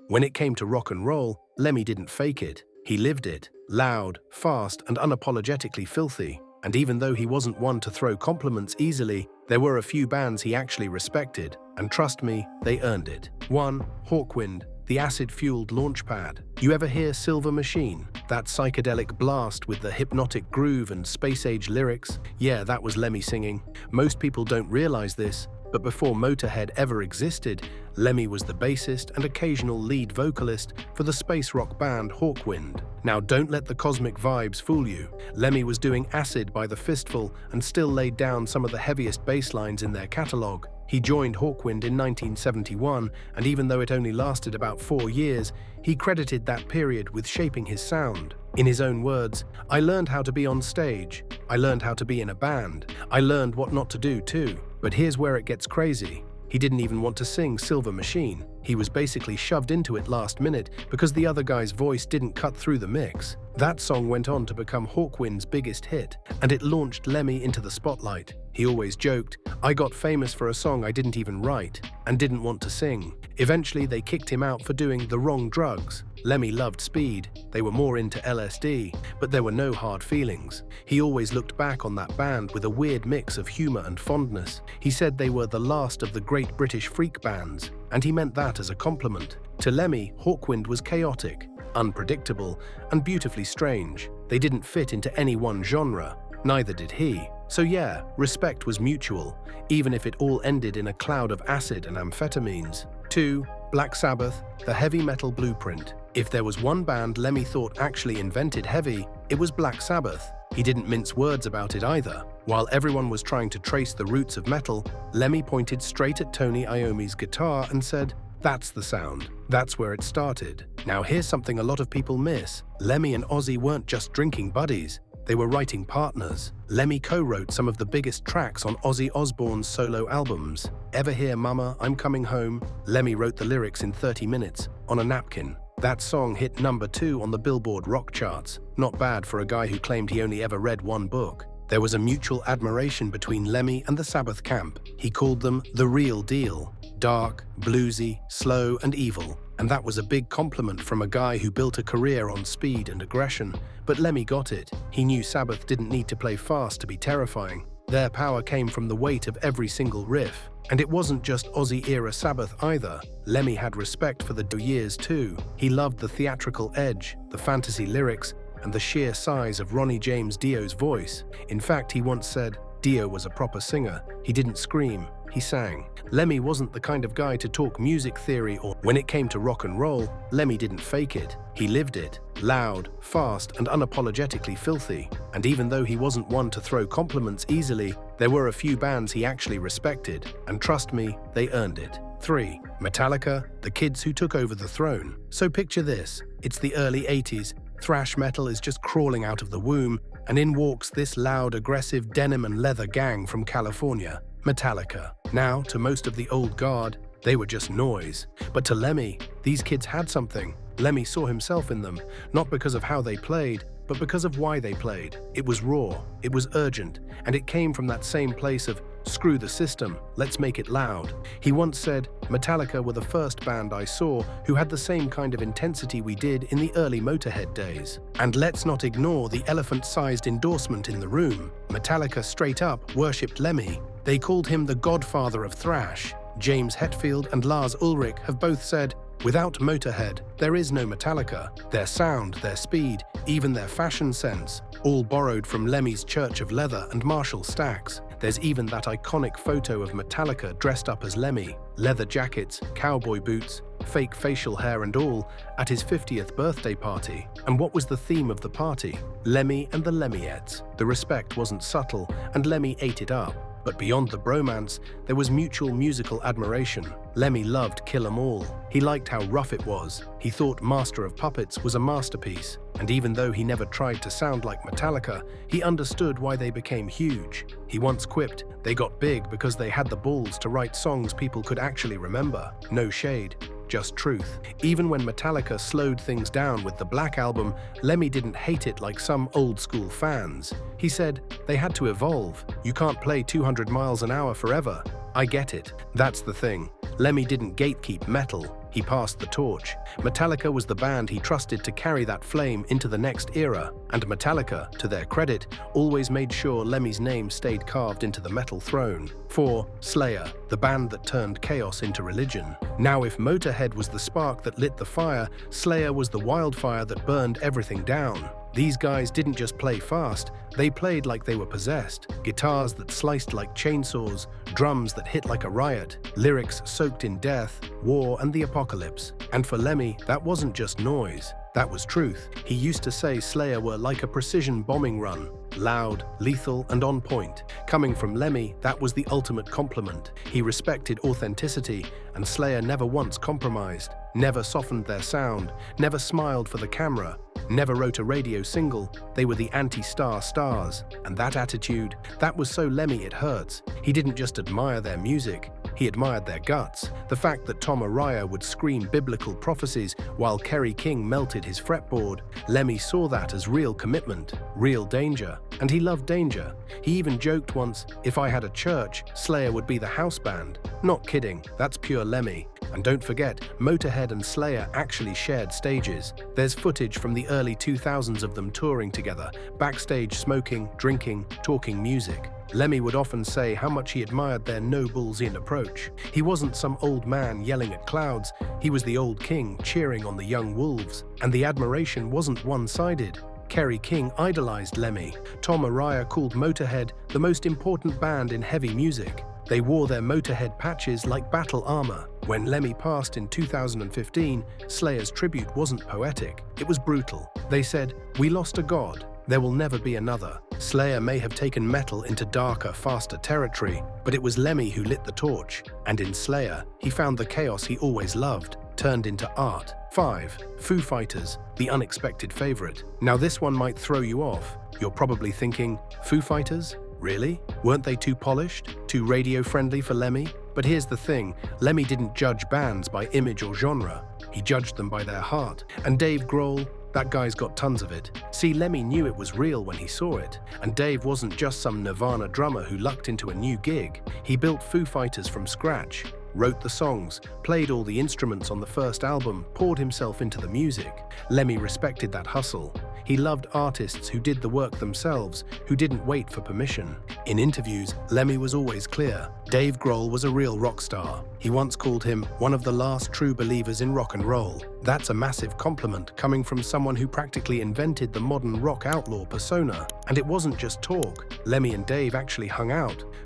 When it came to rock and roll, Lemmy didn't fake it. He lived it. Loud, fast, and unapologetically filthy. And even though he wasn't one to throw compliments easily, there were a few bands he actually respected, and trust me, they earned it. 1. Hawkwind, the acid-fueled launchpad. You ever hear Silver Machine? That psychedelic blast with the hypnotic groove and space-age lyrics? Yeah, that was Lemmy singing. Most people don't realize this, but before Motörhead ever existed, Lemmy was the bassist and occasional lead vocalist for the space rock band Hawkwind. Now don't let the cosmic vibes fool you. Lemmy was doing acid by the fistful and still laid down some of the heaviest bass lines in their catalogue. He joined Hawkwind in 1971, and even though it only lasted about 4 years, he credited that period with shaping his sound. In his own words, "I learned how to be on stage. I learned how to be in a band. I learned what not to do too." But here's where it gets crazy. He didn't even want to sing Silver Machine. He was basically shoved into it last minute because the other guy's voice didn't cut through the mix. That song went on to become Hawkwind's biggest hit, and it launched Lemmy into the spotlight. He always joked, "I got famous for a song I didn't even write and didn't want to sing." Eventually, they kicked him out for doing the wrong drugs. Lemmy loved speed. They were more into LSD, but there were no hard feelings. He always looked back on that band with a weird mix of humor and fondness. He said they were the last of the great British freak bands, and he meant that as a compliment. To Lemmy, Hawkwind was chaotic, unpredictable, and beautifully strange. They didn't fit into any one genre. Neither did he. So yeah, respect was mutual, even if it all ended in a cloud of acid and amphetamines. 2. Black Sabbath, the heavy metal blueprint. If there was one band Lemmy thought actually invented heavy, it was Black Sabbath. He didn't mince words about it either. While everyone was trying to trace the roots of metal, Lemmy pointed straight at Tony Iommi's guitar and said, "That's the sound. That's where it started." Now here's something a lot of people miss. Lemmy and Ozzy weren't just drinking buddies. They were writing partners. Lemmy co-wrote some of the biggest tracks on Ozzy Osbourne's solo albums. Ever hear Mama, I'm Coming Home? Lemmy wrote the lyrics in 30 minutes, on a napkin. That song hit #2 on the Billboard rock charts. Not bad for a guy who claimed he only ever read one book. There was a mutual admiration between Lemmy and the Sabbath camp. He called them the real deal. Dark, bluesy, slow, and evil. And that was a big compliment from a guy who built a career on speed and aggression. But Lemmy got it. He knew Sabbath didn't need to play fast to be terrifying. Their power came from the weight of every single riff. And it wasn't just Ozzy-era Sabbath either. Lemmy had respect for the years too. He loved the theatrical edge, the fantasy lyrics, and the sheer size of Ronnie James Dio's voice. In fact, he once said, Dio was a proper singer. He didn't scream, he sang. Lemmy wasn't the kind of guy to talk music theory or when it came to rock and roll, Lemmy didn't fake it. He lived it. Loud, fast, and unapologetically filthy. And even though he wasn't one to throw compliments easily, there were a few bands he actually respected. And trust me, they earned it. 3. Metallica, the kids who took over the throne. So picture this. It's the early 80s. Thrash metal is just crawling out of the womb, and in walks this loud, aggressive denim and leather gang from California, Metallica. Now, to most of the old guard, they were just noise. But to Lemmy, these kids had something. Lemmy saw himself in them, not because of how they played, but because of why they played. It was raw, it was urgent, and it came from that same place of, screw the system, let's make it loud. He once said, Metallica were the first band I saw who had the same kind of intensity we did in the early Motörhead days. And let's not ignore the elephant-sized endorsement in the room. Metallica straight up worshipped Lemmy. They called him the godfather of thrash. James Hetfield and Lars Ulrich have both said, without Motörhead, there is no Metallica. Their sound, their speed, even their fashion sense, all borrowed from Lemmy's Church of Leather and Marshall Stacks. There's even that iconic photo of Metallica dressed up as Lemmy, leather jackets, cowboy boots, fake facial hair and all, at his 50th birthday party. And what was the theme of the party? Lemmy and the Lemmyettes. The respect wasn't subtle, and Lemmy ate it up. But beyond the bromance, there was mutual musical admiration. Lemmy loved Kill 'Em All. He liked how rough it was. He thought Master of Puppets was a masterpiece. And even though he never tried to sound like Metallica, he understood why they became huge. He once quipped, they got big because they had the balls to write songs people could actually remember. No shade, just truth. Even when Metallica slowed things down with the Black Album, Lemmy didn't hate it like some old-school fans. He said, they had to evolve. You can't play 200 miles an hour forever. I get it. That's the thing. Lemmy didn't gatekeep metal. He He passed the torch. Metallica was the band he trusted to carry that flame into the next era, and Metallica, to their credit, always made sure Lemmy's name stayed carved into the metal throne. 4. Slayer, the band that turned chaos into religion. Now, if Motörhead was the spark that lit the fire, Slayer was the wildfire that burned everything down. These guys didn't just play fast, they played like they were possessed. Guitars that sliced like chainsaws, drums that hit like a riot, lyrics soaked in death, war, and the apocalypse. And for Lemmy, that wasn't just noise, that was truth. He used to say Slayer were like a precision bombing run, loud, lethal, and on point. Coming from Lemmy, that was the ultimate compliment. He respected authenticity, and Slayer never once compromised, never softened their sound, never smiled for the camera, never wrote a radio single. They were the anti-star stars. And that attitude, that was so Lemmy it hurts. He didn't just admire their music, he admired their guts. The fact that Tom Araya would scream biblical prophecies while Kerry King melted his fretboard, Lemmy saw that as real commitment, real danger. And he loved danger. He even joked once, "If I had a church, Slayer would be the house band." Not kidding, that's pure Lemmy. And don't forget, Motörhead and Slayer actually shared stages. There's footage from the early 2000s of them touring together, backstage smoking, drinking, talking music. Lemmy would often say how much he admired their no-bull's-in approach. He wasn't some old man yelling at clouds, he was the old king cheering on the young wolves. And the admiration wasn't one-sided. Kerry King idolized Lemmy. Tom Araya called Motörhead the most important band in heavy music. They wore their Motörhead patches like battle armor. When Lemmy passed in 2015, Slayer's tribute wasn't poetic, it was brutal. They said, "We lost a god. There will never be another." Slayer may have taken metal into darker, faster territory, but it was Lemmy who lit the torch. And in Slayer, he found the chaos he always loved, turned into art. 5. Foo Fighters, the unexpected favorite. Now this one might throw you off. You're probably thinking, Foo Fighters? Really? Weren't they too polished? Too radio-friendly for Lemmy? But here's the thing, Lemmy didn't judge bands by image or genre. He judged them by their heart. And Dave Grohl, that guy's got tons of it. See, Lemmy knew it was real when he saw it. And Dave wasn't just some Nirvana drummer who lucked into a new gig. He built Foo Fighters from scratch, wrote the songs, played all the instruments on the first album, poured himself into the music. Lemmy respected that hustle. He loved artists who did the work themselves, who didn't wait for permission. In interviews, Lemmy was always clear. Dave Grohl was a real rock star. He once called him one of the last true believers in rock and roll. That's a massive compliment coming from someone who practically invented the modern rock outlaw persona. And it wasn't just talk. Lemmy and Dave actually hung out.